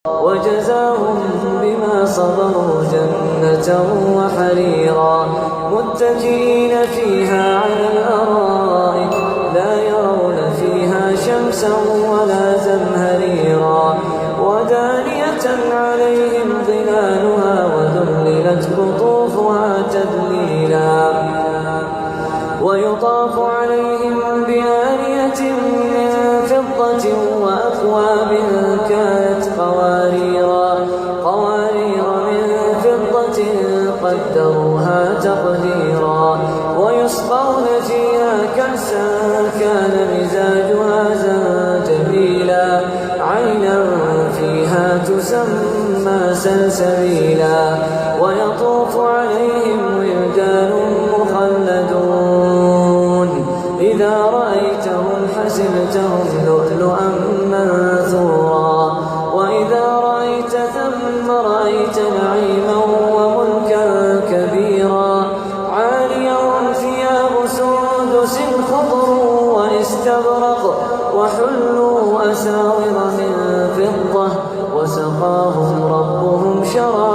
وجزاهم بما صبروا جنة وحريرا متكئين فيها على الأرائك لا يرون فيها شمسا ولا زمهريرا ودانية عليهم ظلالها وذللت قطوفها تذليلا ويطاف عليهم بآنية من فضة وأكواب كانت قوارير من فضة قدروها تقديرا ويسقون فيها كأسا كان مزاجها زنجبيلا عينا فيها تسمى سلسبيلا ويطوف عليهم ولدان مخلدون إذا رأيتهم حسبتهم لؤلؤا منثورا وإذا رأيت ثم رأيت نعيما وملكا كبيرا عاليهم ثياب سندس خضر واستبرق وحلوا أساور من فضة وسقاهم ربهم شرابا